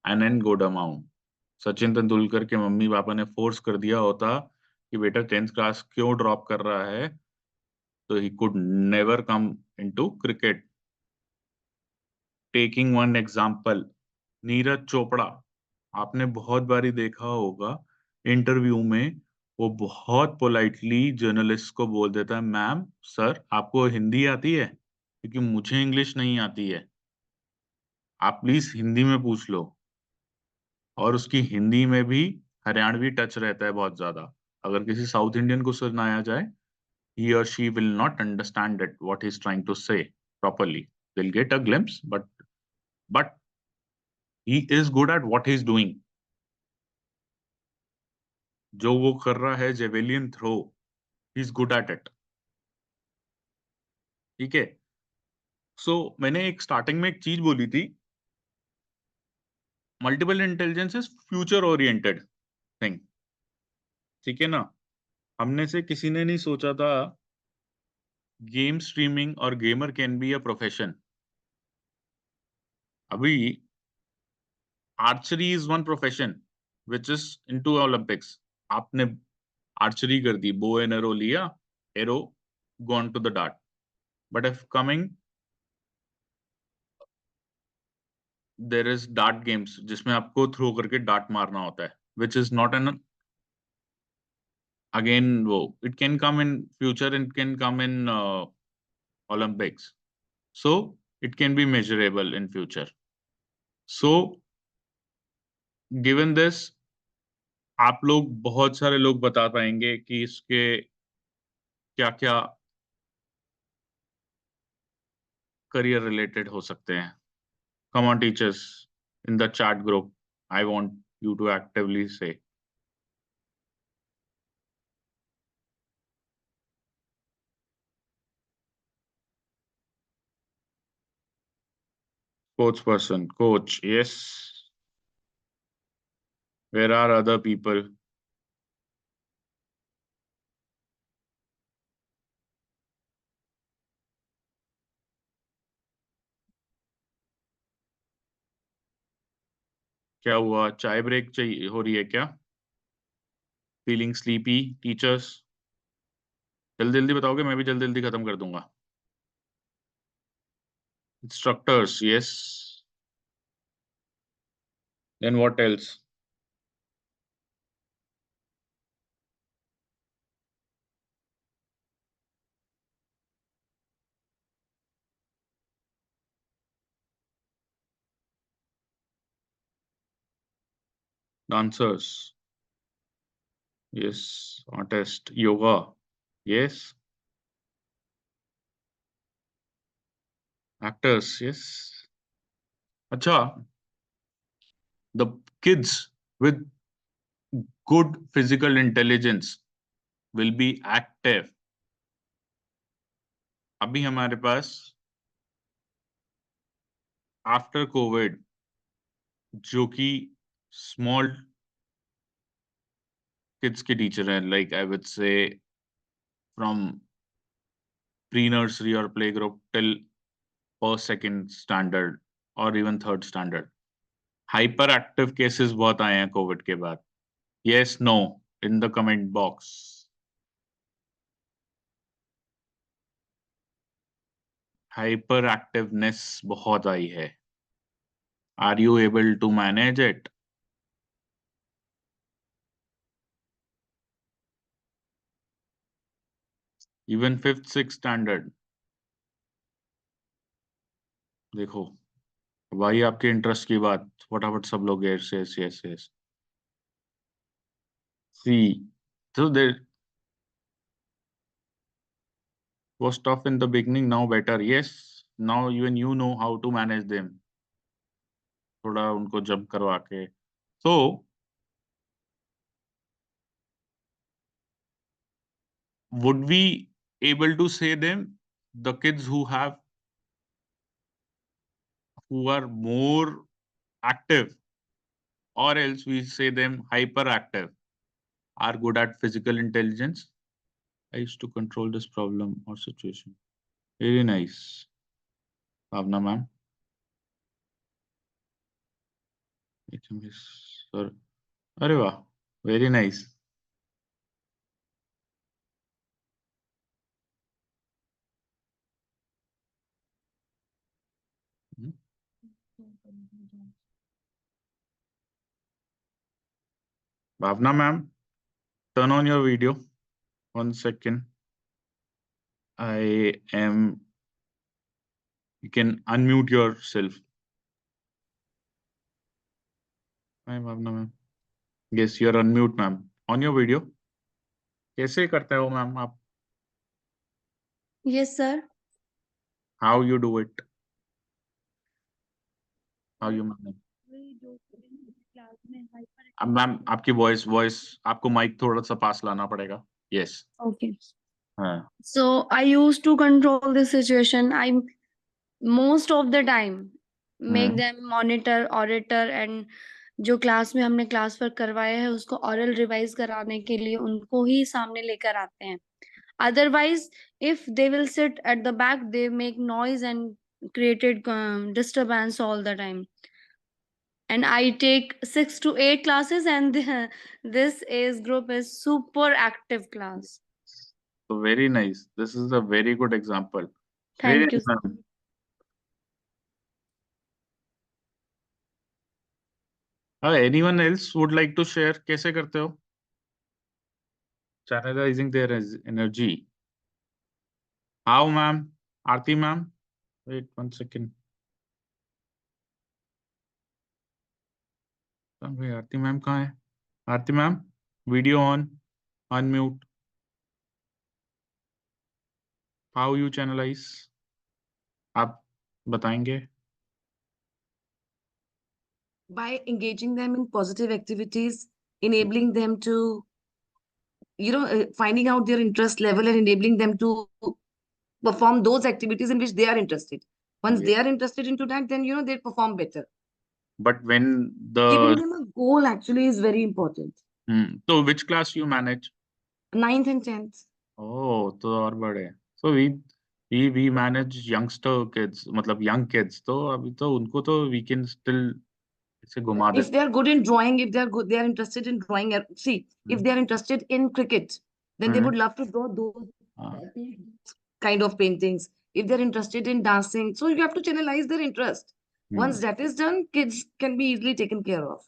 and in good amount. Sachin Tendulkar के mummy papa ने force कर दिया होता कि बेटा 10th class क्यों drop कर रहा है, तो he could never come into cricket. Taking one example, Neeraj Chopra, आपने बहुत बारी देखा होगा इंटरव्यू में वो बहुत पोलाइटली जर्नलिस्ट को बोल देता है, मैम सर आपको हिंदी आती है, क्योंकि मुझे इंग्लिश नहीं आती है, आप प्लीज हिंदी में पूछ लो. और उसकी हिंदी में भी हरियाणवी टच रहता है बहुत ज्यादा। अगर किसी साउथ इंडियन को सुनाया जाए, he or she will not understand it what he's trying to say properly. They'll get a glimpse, but he is good at what he's doing. जो वो कर रहा है javelin throw, he is good at it. ठीक है। सो मैंने एक starting में एक चीज बोली थी, multiple intelligence is future oriented thing. ठीक है ना। हमने से किसी ने नहीं सोचा था गेम स्ट्रीमिंग और gamer can be a profession. अभी archery is one profession which is into Olympics. आपने आर्चरी कर दी, बो एंड एरो लिया, arrow gone to the dart. But if coming there is dart games जिसमें आपको throw करके dart मारना होता है, which is not an again वो it can come in future, it can come in Olympics, so it can be measurable in future. So given this, आप लोग बहुत सारे लोग बता पाएंगे कि इसके क्या क्या करियर रिलेटेड हो सकते हैं। Come on, teachers, in the chat group, I want you to actively say. Coach person, coach, yes. Where are other people? क्या हुआ? चाय ब्रेक चाहिए हो रही है क्या? Feeling sleepy teachers? जल्दी जल्दी बताओगे, मैं भी जल्दी जल्दी खत्म कर दूंगा। Instructors, yes. Then what else? Dancers, yes. Artist, yoga, yes. Actors, yes. अच्छा, the kids with good physical intelligence will be active. अभी हमारे पास आफ्टर कोविड जो कि स्मॉल किड्स के टीचर हैं, like I would say from pre nursery और play group till first second standard और even third standard, hyper active cases बहुत आए हैं कोविड के बाद। Yes, no, in the comment box. Hyper activeness बहुत आई है। Are you able to manage it? Even fifth six standard. देखो भाई, आपके इंटरेस्ट की बात फटाफट सब लोग yes yes yes yes C. So there was tough in the beginning, now better. Yes, now even you know how to manage them. थोड़ा उनको जब करवा के। So would we able to say them, the kids who are more active, or else we say them hyperactive, are good at physical intelligence? I used to control this problem or situation. Very nice, Bhavna ma'am. Sir, अरे वाह, very nice. Bhavna ma'am, turn on your video. 1 second. You can unmute yourself. Hi, Bhavna ma'am. Yes, you're on mute, ma'am. On your video. कैसे करते हो ma'am आप? Yes, sir. How you do it? How you manage? अब ma'am आपकी voice आपको mic थोड़ा सा पास लाना पड़ेगा. Yes. Okay. हाँ. So I used to control this situation. I most of the time make them monitor, auditor and जो class में हमने क्लास वर्क करवाया है उसको ऑरल रिवाइज कराने के लिए उनको ही सामने लेकर आते हैं. Otherwise, if they will sit at the back, they make noise and created disturbance all the time. And I take 6 to 8 classes, and this age group is super active class. So very nice. This is a very good example. Thank you. Ma'am. Anyone else would like to share? कैसे करते हो? Channelizing their energy. How, ma'am? Aarti, ma'am? Wait 1 second. Aarti ma'am कहाँ है? Aarti ma'am, video on, unmute. How you channelise? आप बताएंगे? By engaging them in positive activities, enabling them to, finding out their interest level and enabling them to perform those activities in which they are interested. Once they are interested into that, then, they perform better. But when Giving the them a goal actually is very important. so which class you manage? 9th and 10th. Oh, तो और बड़े. So we manage youngster kids, मतलब young kids. तो अभी तो उनको तो we can still इसे घुमा If they are good in drawing, if they are good, they are interested in drawing. See, if they are interested in cricket, then they would love to draw those kind of paintings. If they're interested in dancing, so you have to channelize their interest. Once that is done, kids can be easily taken care of.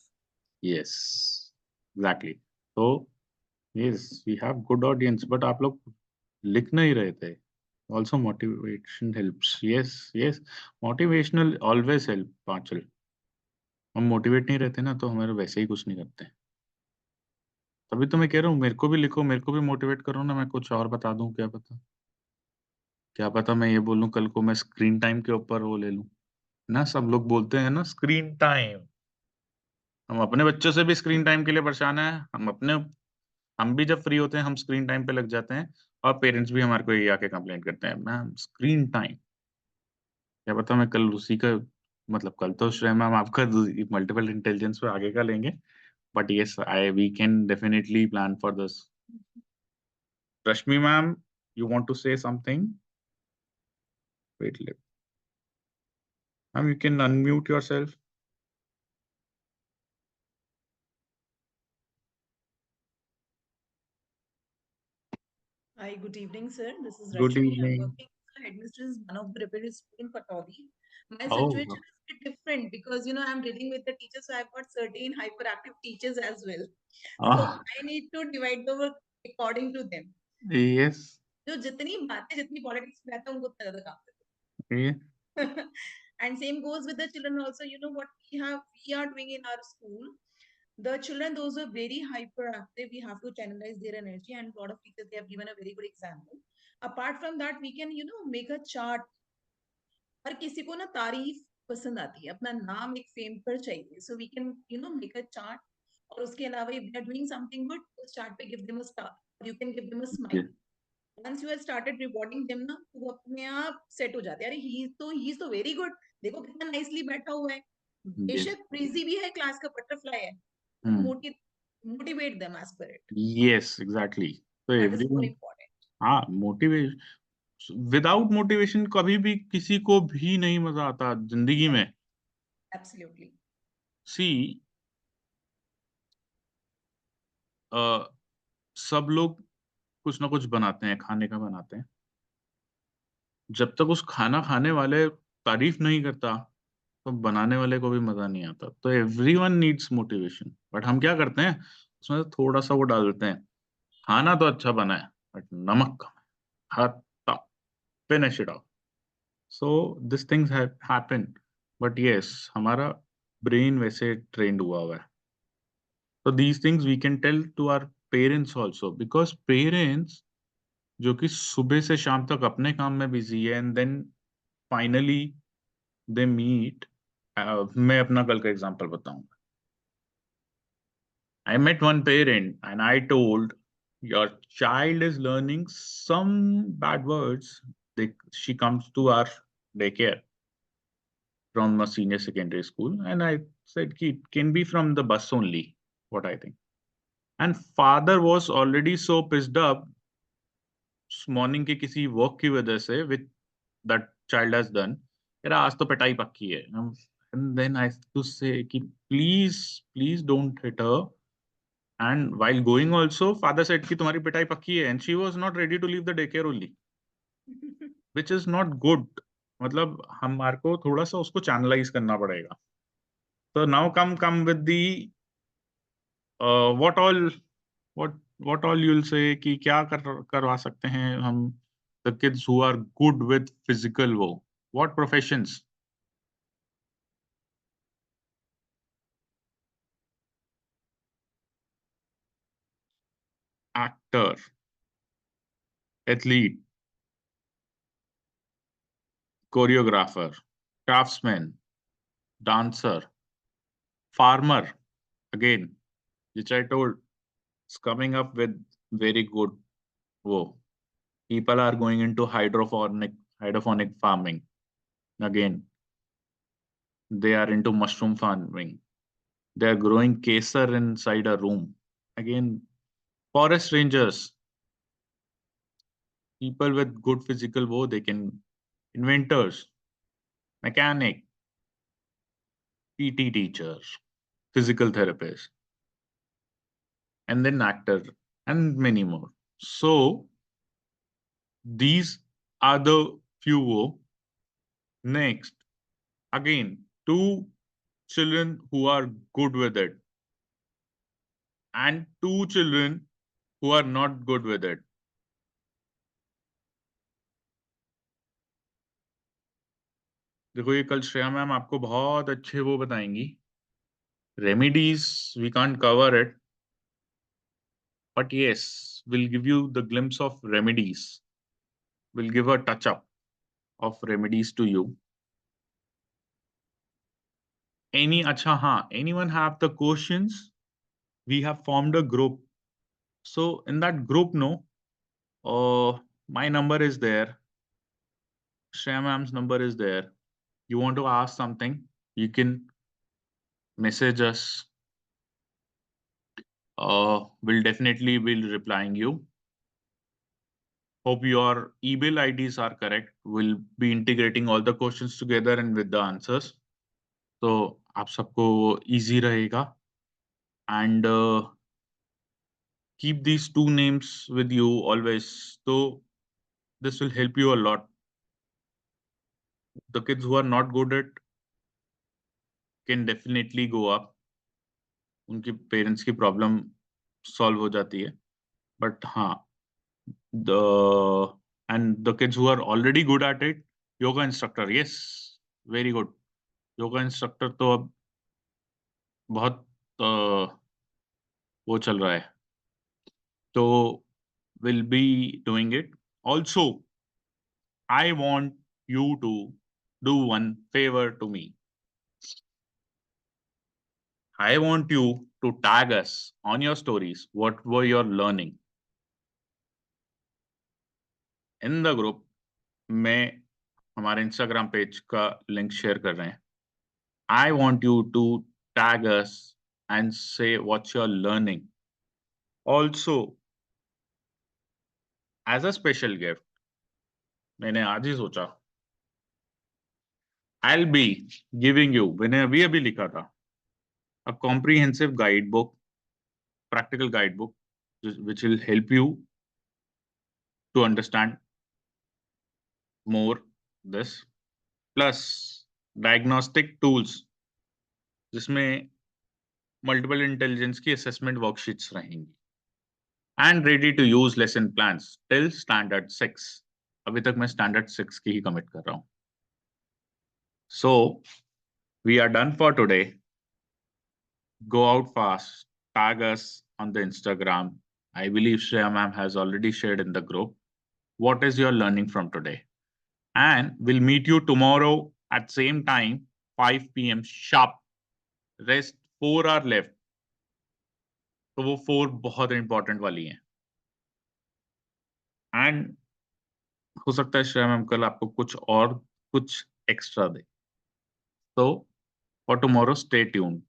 Yes, exactly. So yes, we have good audience, but आप लोग लिख नहीं रहे थे. Also motivation helps. Yes, motivational always help. Panchal, हम motivate नहीं रहते ना तो हमारे वैसे ही कुछ नहीं करते. तभी तो मैं कह रहा हूँ मेरे को भी लिखो, मेरे को भी मोटिवेट करो ना, मैं कुछ और बता दूं. क्या पता मैं ये बोलूं कल को मैं स्क्रीन टाइम के ऊपर वो ले लूं ना. सब लोग बोलते हैं ना स्क्रीन टाइम. हम अपने बच्चों से भी स्क्रीन टाइम के लिए परेशान है. हम भी जब फ्री होते हैं हम स्क्रीन टाइम पे लग जाते हैं और पेरेंट्स भी हमारे को ये आके कंप्लेंट करते हैं, मैम स्क्रीन टाइम. क्या पता मैं कल उसी का मतलब कल तो श्रेया मैम आपका मल्टीपल इंटेलिजेंस पे आगे का लेंगे. But yes we can definitely plan for this. Rashmi ma'am, you want to say something? Wait ma'am, you can unmute yourself. Hi, good evening, sir. This is Good Rashmi. evening. I'm working as a headmistress, one of the preparatory school in Pataudi. My Oh. situation is a bit different because, I'm dealing with the teachers, so I've got certain hyperactive teachers as well. So I need to divide the work according to them. Yes. जो जितनी बातें जितनी politics में आता है उनको उतना ज्यादा काम करते Yeah. हैं. And same goes with the children also. What we are doing in our school. The children, those are very hyperactive. We have to channelize their energy, and a lot of teachers, they have given a very good example. Apart from that, we can, make a chart. हर किसी को ना तारीफ पसंद आती है, अपना नाम एक फेम पर चाहिए. So we can, make a chart. और उसके अलावा if they are doing something good, उस chart पे give them a star. You can give them a smile. Once you have started rewarding them ना, तो वो अपने आप सेट हो जाते हैं. अरे he is तो very good. देखो कितना nicely बैठा हुआ है. बेशक ब्रीजी भी है, क्लास का बटरफ्लाई है. Motivate them as per it. Yes, exactly. So That is more everyone, important. motivation. Without motivation कभी भी किसी को भी नहीं मजा आता जिंदगी में. Absolutely. See, सब लोग कुछ ना कुछ बनाते हैं, खाने का बनाते हैं. जब तक उस खाना खाने वाले तारीफ नहीं करता तो बनाने वाले को भी मजा नहीं आता. तो एवरीवन नीड्स मोटिवेशन. बट हम क्या करते हैं, उसमें थोड़ा सा वो डाल देते हैं, खाना तो अच्छा बना है बट नमक कम है. Finish it of. So this things happen. But yes, हमारा ब्रेन वैसे ट्रेंड हुआ है. So these things we can tell to our parents also, because parents जो कि सुबह से शाम तक अपने काम में बिजी है and then finally they meet. मैं अपना कल का एग्जांपल बताऊंगा. I met one parent and I told, your child is learning some bad words. She comes to our daycare from a senior secondary school, and I said it can be from the bus only, what I think. And father was already so pissed up morning के किसी work की वजह से with that child has done, यार आज तो पिटाई पक्की है. And then I to say कि please don't hit her. And while going also father said कि तुम्हारी पिटाई पक्की है, and she was not ready to leave the day care only, which is not good. मतलब हमारे को थोड़ा सा उसको चैनलाइज करना पड़ेगा. तो now come with the what all what all you'll say कि क्या करवा सकते हैं हम the kids who are good with physical wo, what professions? Actor, athlete, choreographer, craftsman, dancer, farmer, again which I told is coming up with very good wo. People are going into hydroponic farming. Again, they are into mushroom farming. They are growing kesar inside a room. Again, forest rangers, people with good physical wo, they can, inventors, mechanic, PT teacher, physical therapist, and then actor, and many more. So these are the few wo. Next, again, 2 children who are good with it, and 2 children who are not good with it. देखो ये कल Shreya ma'am आपको बहुत अच्छे वो बताएंगी. Remedies we can't cover it, but yes, we'll give you the glimpse of remedies. We'll give a touch up of remedies to you. Anyone have the questions? We have formed a group. So in that group, my number is there. Shreya ma'am's number is there. You want to ask something, you can message us. We'll definitely be replying you. Hope your email IDs are correct. We'll be integrating all the questions together and with the answers. So आप सबको easy रहेगा. And keep these 2 names with you always. So this will help you a lot. The kids who are not good at can definitely go up. उनकी parents की problem solve हो जाती है. But हाँ, the kids who are already good at it, yoga instructor, yes, very good. Yoga instructor तो अब बहुत वो चल रहा है. So we'll be doing it. Also, I want you to do one favor to me. I want you to tag us on your stories. What were you learning? In the group, मैं हमारे Instagram page का link share कर रहे हैं. I want you to tag us and say what you're learning. Also, as a special gift, मैंने आज ही सोचा, I'll be giving you, मैंने अभी लिखा था, a comprehensive guidebook, practical guidebook, which will help you to understand more this, plus diagnostic tools, जिसमें multiple intelligence की assessment worksheets रहेंगी, and ready to use lesson plans till standard 6. अभी तक मैं standard 6 की ही commit कर रहा हूँ. So we are done for today. Go out fast. tag us on the Instagram. I believe Shreya ma'am has already shared in the group. What is your learning from today? And we'll meet you tomorrow at same time, 5 p.m. sharp. Rest 4 are left. तो वो 4 बहुत important वाली हैं. And हो सकता है Shreya ma'am कल आपको कुछ extra they. So for tomorrow, stay tuned.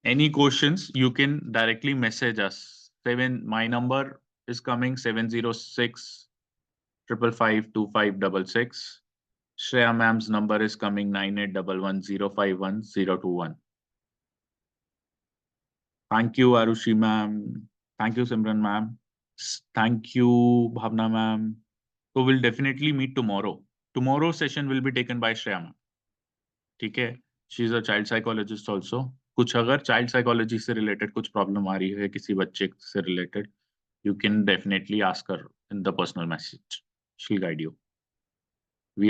Any questions, you can directly message us. My number is coming 706 555 2566. Shreya ma'am's number is coming 9811051021. Thank you, Arushi ma'am. Thank you, Simran ma'am. Thank you, Bhavna ma'am. So we'll definitely meet tomorrow. Tomorrow's session will be taken by Shreya ma'am. ठीक है? She is a child psychologist also. कुछ अगर child psychology से related कुछ problem आ रही है किसी बच्चे से related, you can definitely ask her in the personal message. She'll guide you. We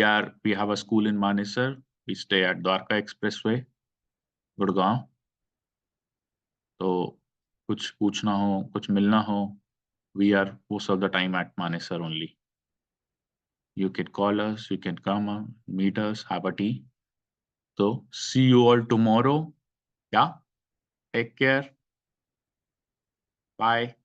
have a school in Manesar. We stay at Dwarka Expressway, Gurgaon. तो कुछ पूछना हो, कुछ मिलना हो, we are most of the time at Manesar only. You can call us, you can come, meet us, have a tea. So see you all tomorrow. Yeah. Take care. Bye.